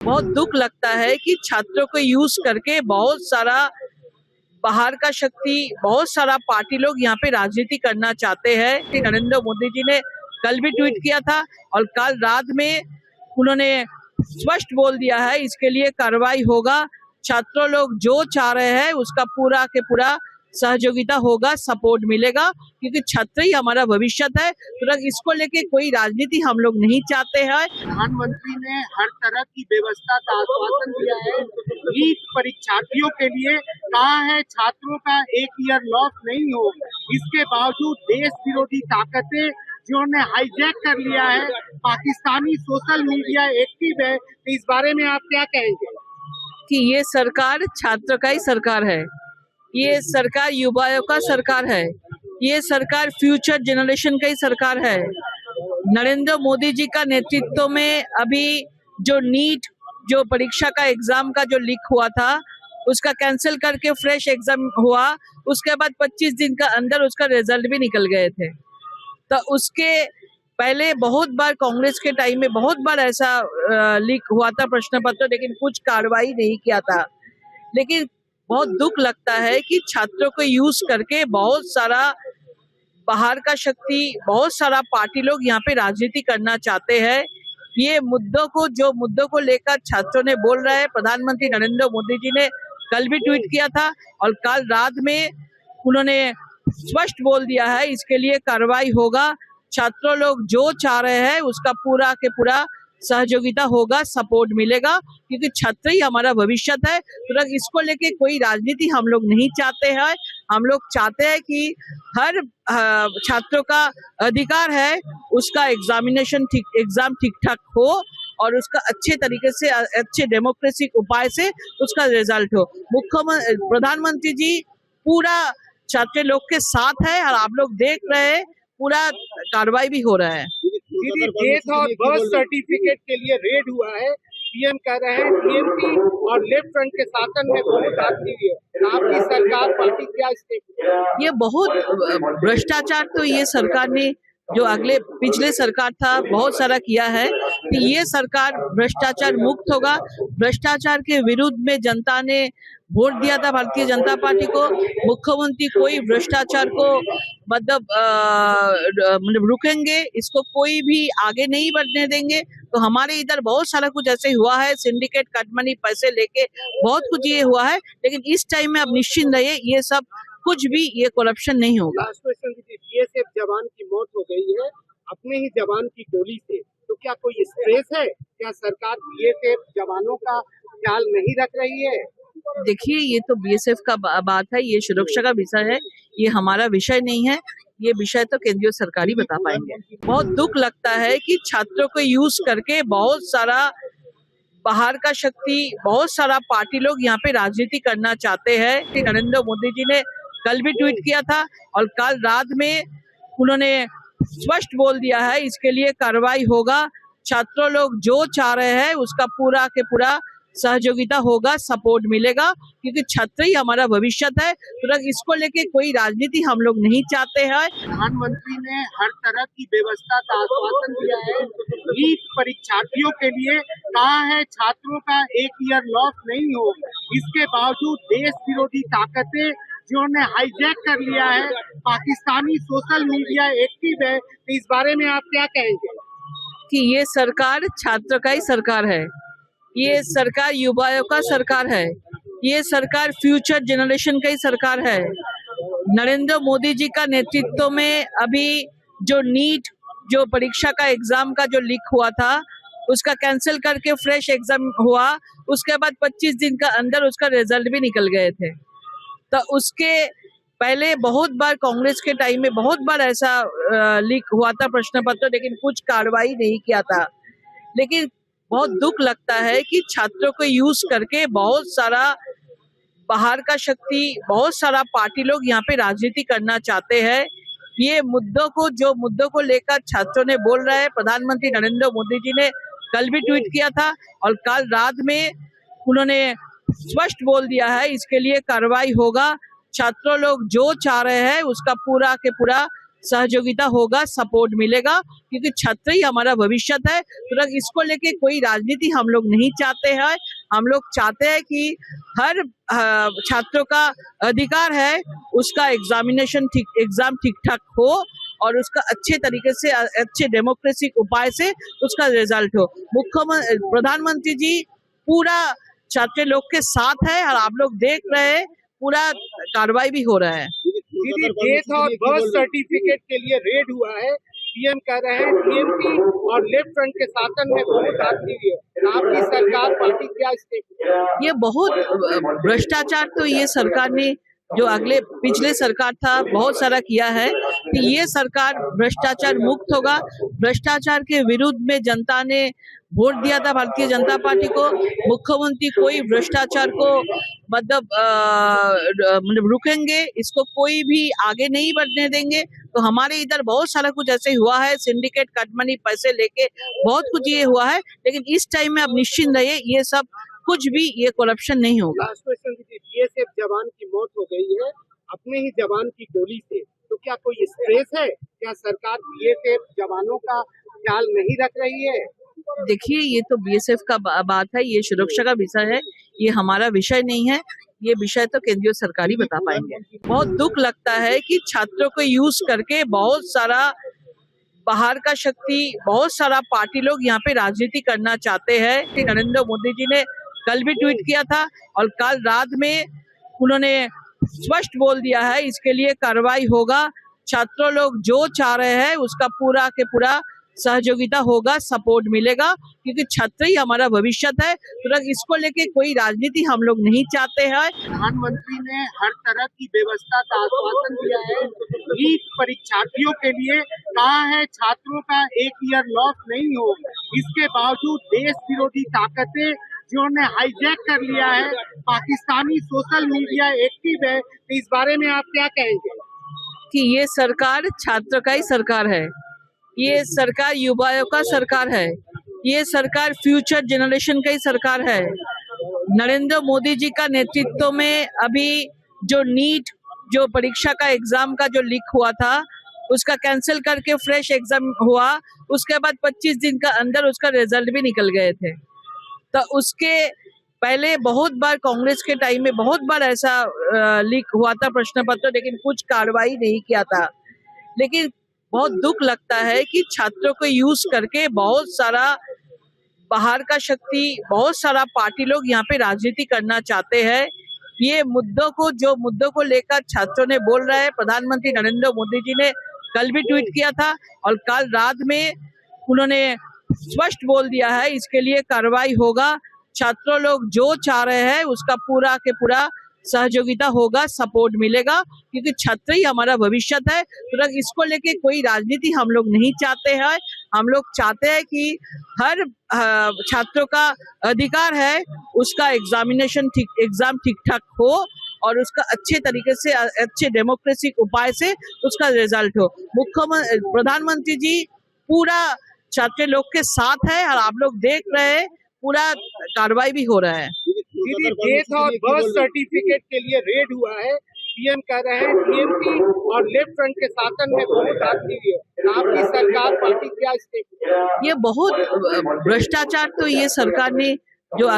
बहुत दुख लगता है कि छात्रों को यूज करके बहुत सारा बाहर का शक्ति, बहुत सारा पार्टी लोग यहाँ पे राजनीति करना चाहते हैं। नरेंद्र मोदी जी ने कल भी ट्वीट किया था और कल रात में उन्होंने स्पष्ट बोल दिया है इसके लिए कार्रवाई होगा। छात्रों लोग जो चाह रहे हैं उसका पूरा के पूरा सहयोगिता होगा, सपोर्ट मिलेगा, क्योंकि छात्र ही हमारा भविष्य है। तो इसको लेके कोई राजनीति हम लोग नहीं चाहते हैं। प्रधानमंत्री ने हर तरह की व्यवस्था का आश्वासन दिया है। नीट परीक्षार्थियों के लिए कहा है छात्रों का एक ईयर लॉस नहीं हो। इसके बावजूद देश विरोधी ताकतें जिन्होंने हाईजैक कर लिया है, पाकिस्तानी सोशल मीडिया एक्टिव है। तो इस बारे में आप क्या कहेंगे? कि ये सरकार छात्र का ही सरकार है, ये सरकार युवाओं का सरकार है, ये सरकार फ्यूचर जनरेशन का ही सरकार है। नरेंद्र मोदी जी का नेतृत्व में अभी जो नीट जो परीक्षा का एग्जाम का जो लीक हुआ था उसका कैंसिल करके फ्रेश एग्जाम हुआ। उसके बाद 25 दिन का अंदर उसका रिजल्ट भी निकल गए थे। तो उसके पहले बहुत बार कांग्रेस के टाइम में बहुत बार ऐसा लीक हुआ था प्रश्न पत्र, लेकिन कुछ कार्रवाई नहीं किया था। लेकिन बहुत दुख लगता है कि छात्रों को यूज करके बहुत सारा बाहर का शक्ति, बहुत सारा पार्टी लोग यहाँ पे राजनीति करना चाहते हैं। ये मुद्दों को लेकर छात्रों ने बोल रहे हैं। प्रधानमंत्री नरेंद्र मोदी जी ने कल भी ट्वीट किया था और कल रात में उन्होंने स्पष्ट बोल दिया है इसके लिए कार्रवाई होगा। छात्रों लोग जो चाह रहे हैं उसका पूरा के पूरा सहयोगिता होगा, सपोर्ट मिलेगा, क्योंकि छात्र ही हमारा भविष्य है। तो इसको लेके कोई राजनीति हम लोग नहीं चाहते हैं। हम लोग चाहते हैं कि हर छात्रों का अधिकार है उसका एग्जाम ठीक ठाक हो और उसका अच्छे तरीके से, अच्छे डेमोक्रेटिक उपाय से उसका रिजल्ट हो। प्रधानमंत्री जी पूरा छात्र लोग के साथ है और आप लोग देख रहे हैं पूरा कार्रवाई भी हो रहा है। दीदी, डेथ और बर्थ सर्टिफिकेट के लिए रेड हुआ है। पीएम कह रहे हैं टीएमसी और लेफ्ट फ्रंट के शासन में बहुत आती है। आपकी सरकार पार्टी क्या स्टेप? ये बहुत भ्रष्टाचार तो ये सरकार ने जो पिछले सरकार था बहुत सारा किया है कि ये सरकार भ्रष्टाचार मुक्त होगा। भ्रष्टाचार के विरुद्ध में जनता ने वोट दिया था भारतीय जनता पार्टी को। मुख्यमंत्री कोई भ्रष्टाचार को मतलब रुकेंगे, इसको कोई भी आगे नहीं बढ़ने देंगे। तो हमारे इधर बहुत सारा कुछ ऐसे हुआ है, सिंडिकेट कटमनी पैसे लेके बहुत कुछ ये हुआ है, लेकिन इस टाइम में अब निश्चिंत रहिए, ये सब कुछ भी ये करप्शन नहीं होगा। बीएसएफ जवान की मौत हो गई है अपने ही जवान की गोली से, तो क्या कोई स्ट्रेस है? क्या सरकार बीएसएफ जवानों का ख्याल नहीं रख रही है? देखिए, ये तो बीएसएफ का बात है, ये सुरक्षा का विषय है, ये हमारा विषय नहीं है। ये विषय तो केंद्रीय सरकार ही बता पाएंगे। बहुत दुख लगता है कि छात्रों को यूज करके बहुत सारा बाहर का शक्ति, बहुत सारा पार्टी लोग यहाँ पे राजनीति करना चाहते हैं। नरेंद्र मोदी जी ने कल भी ट्वीट किया था और कल रात में उन्होंने स्पष्ट बोल दिया है इसके लिए कार्रवाई होगा। छात्रों लोग जो चाह रहे हैं उसका पूरा के पूरा सहयोगिता होगा, सपोर्ट मिलेगा, क्योंकि छात्र ही हमारा भविष्य है। तो इसको लेके कोई राजनीति हम लोग नहीं चाहते हैं। प्रधानमंत्री ने हर तरह की व्यवस्था का आश्वासन दिया है। नीट परीक्षार्थियों के लिए कहा है छात्रों का एक ईयर लॉस नहीं हो। इसके बावजूद देश विरोधी ताकतें जिन्होंने हाईजैक कर लिया है, पाकिस्तानी सोशल मीडिया एक्टिव है। तो इस बारे में आप क्या कहेंगे? कि ये सरकार छात्र का ही सरकार है, ये सरकार युवाओं का सरकार है, ये सरकार फ्यूचर जनरेशन का ही सरकार है। नरेंद्र मोदी जी का नेतृत्व में अभी जो नीट जो परीक्षा का एग्जाम का जो लीक हुआ था उसका कैंसिल करके फ्रेश एग्जाम हुआ। उसके बाद 25 दिन का अंदर उसका रिजल्ट भी निकल गए थे। तो उसके पहले बहुत बार कांग्रेस के टाइम में बहुत बार ऐसा लीक हुआ था प्रश्न पत्र, लेकिन कुछ कार्रवाई नहीं किया था। लेकिन बहुत दुख लगता है कि छात्रों को यूज करके बहुत सारा बाहर का शक्ति, बहुत सारा पार्टी लोग यहाँ पे राजनीति करना चाहते हैं। ये मुद्दों को लेकर छात्रों ने बोल रहे हैं। प्रधानमंत्री नरेंद्र मोदी जी ने कल भी ट्वीट किया था और कल रात में उन्होंने स्पष्ट बोल दिया है इसके लिए कार्रवाई होगा। छात्रों लोग जो चाह रहे हैं उसका पूरा के पूरा सहयोगिता होगा, सपोर्ट मिलेगा, क्योंकि छात्र ही हमारा भविष्य है। तो इसको लेके कोई राजनीति हम लोग नहीं चाहते हैं। हम लोग चाहते हैं कि हर छात्रों का अधिकार है, उसका एग्जाम ठीक ठाक हो और उसका अच्छे तरीके से, अच्छे डेमोक्रेटिक उपाय से उसका रिजल्ट हो। प्रधानमंत्री जी पूरा छात्र लोग के साथ है और आप लोग देख रहे हैं पूरा कार्रवाई भी हो रहा है। दीदी, डेथ और बर्थ सर्टिफिकेट के लिए रेड हुआ है। पीएम कह रहे हैं टीएमसी और लेफ्ट फ्रंट के शासन में बहुत आखिरी है। आपकी सरकार पार्टी क्या स्टेप? ये बहुत भ्रष्टाचार तो ये सरकार ने जो पिछले सरकार था बहुत सारा किया है कि ये सरकार भ्रष्टाचार मुक्त होगा। भ्रष्टाचार के विरुद्ध में जनता ने वोट दिया था भारतीय जनता पार्टी को। मुख्यमंत्री कोई भ्रष्टाचार को मतलब रुकेंगे, इसको कोई भी आगे नहीं बढ़ने देंगे। तो हमारे इधर बहुत सारा कुछ ऐसे हुआ है, सिंडिकेट कटमनी पैसे लेके बहुत कुछ ये हुआ है, लेकिन इस टाइम में आप निश्चिंत रहिए, ये सब कुछ भी ये करप्शन नहीं होगा। लास्ट क्वेश्चन दीदी, बीएसएफ जवान की मौत हो गई है अपने ही जवान की गोली से, तो क्या कोई स्ट्रेस है? क्या सरकार बीएसएफ जवानों का ख्याल नहीं रख रही है? देखिए, ये तो बीएसएफ का बात है, ये सुरक्षा का विषय है, ये हमारा विषय नहीं है। ये विषय तो केंद्रीय सरकार ही बता पाएंगे। बहुत दुख लगता है कि छात्रों को यूज करके बहुत सारा बाहर का शक्ति, बहुत सारा पार्टी लोग यहाँ पे राजनीति करना चाहते हैं। नरेंद्र मोदी जी ने कल भी ट्वीट किया था और कल रात में उन्होंने स्पष्ट बोल दिया है इसके लिए कार्रवाई होगा। छात्रों लोग जो चाह रहे हैं उसका पूरा के पूरा सहयोगिता होगा, सपोर्ट मिलेगा, क्योंकि छात्र ही हमारा भविष्य है। तो इसको लेके कोई राजनीति हम लोग नहीं चाहते हैं। प्रधानमंत्री ने हर तरह की व्यवस्था का आश्वासन दिया है। नीट परीक्षार्थियों के लिए कहा है छात्रों का एक ईयर लॉस नहीं हो। इसके बावजूद देश विरोधी ताकतें जिन्होंने हाईजैक कर लिया है, पाकिस्तानी सोशल मीडिया एक्टिव है, तो इस बारे में आप क्या कहेंगे? कि ये सरकार छात्र का ही सरकार है, ये सरकार युवाओं का सरकार है, ये सरकार फ्यूचर जनरेशन का ही सरकार है। नरेंद्र मोदी जी का नेतृत्व में अभी जो नीट जो परीक्षा का एग्जाम का जो लीक हुआ था उसका कैंसिल करके फ्रेश एग्जाम हुआ, उसके बाद 25 दिन का अंदर उसका रिजल्ट भी निकल गए थे। तो उसके पहले बहुत बार कांग्रेस के टाइम में बहुत बार ऐसा लीक हुआ था प्रश्न पत्र, लेकिन कुछ कार्रवाई नहीं किया था। लेकिन बहुत दुख लगता है कि छात्रों को यूज करके बहुत सारा बाहर का शक्ति, बहुत सारा पार्टी लोग यहाँ पे राजनीति करना चाहते हैं। ये जो मुद्दों को लेकर छात्रों ने बोल रहे हैं, प्रधानमंत्री नरेंद्र मोदी जी ने कल भी ट्वीट किया था और कल रात में उन्होंने स्पष्ट बोल दिया है इसके लिए कार्रवाई होगा। छात्रों लोग जो चाह रहे हैं उसका पूरा के पूरा सहयोगिता होगा, सपोर्ट मिलेगा, क्योंकि छात्र ही हमारा भविष्य है। तो इसको लेके कोई राजनीति हम लोग नहीं चाहते हैं। हम लोग चाहते हैं कि हर छात्रों का अधिकार है, उसका एग्जाम ठीक ठाक हो और उसका अच्छे तरीके से, अच्छे डेमोक्रेटिक उपाय से उसका रिजल्ट हो। प्रधानमंत्री जी पूरा छात्र लोग के साथ है और आप लोग देख रहे हैं पूरा कार्रवाई भी हो रहा है। दीदी, डेथ और बर्थ सर्टिफिकेट के लिए रेड हुआ है। पीएम कह रहे हैं टीएमसी और लेफ्ट फ्रंट के शासन में बहुत आखिरी है। आपकी सरकार पार्टी क्या स्टेप? ये बहुत भ्रष्टाचार तो ये सरकार ने जो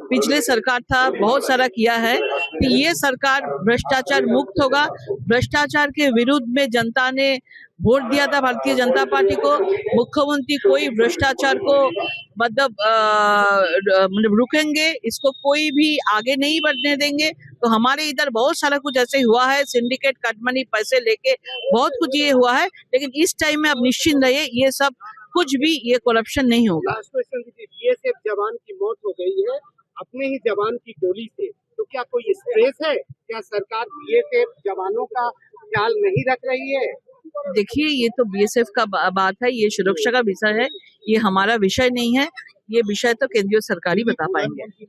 पिछले सरकार था बहुत सारा किया है कि ये सरकार भ्रष्टाचार मुक्त होगा। भ्रष्टाचार के विरुद्ध में जनता ने वोट दिया था भारतीय जनता पार्टी को। मुख्यमंत्री कोई भ्रष्टाचार को मतलब रुकेंगे, इसको कोई भी आगे नहीं बढ़ने देंगे। तो हमारे इधर बहुत सारा कुछ ऐसे हुआ है, सिंडिकेट कटमनी पैसे लेके बहुत कुछ ये हुआ है, लेकिन इस टाइम में आप निश्चिंत रहिए, ये सब कुछ भी ये करप्शन नहीं होगा। लास्ट क्वेश्चन दीदी, बीएसएफ जवान की मौत हो गई है अपने ही जवान की गोली से, तो क्या कोई स्ट्रेस है? क्या सरकार बीएसएफ जवानों का ख्याल नहीं रख रही है? देखिए, ये तो बीएसएफ का बात है, ये सुरक्षा का विषय है, ये हमारा विषय नहीं है। ये विषय तो केंद्रीय सरकार ही बता पाएंगे।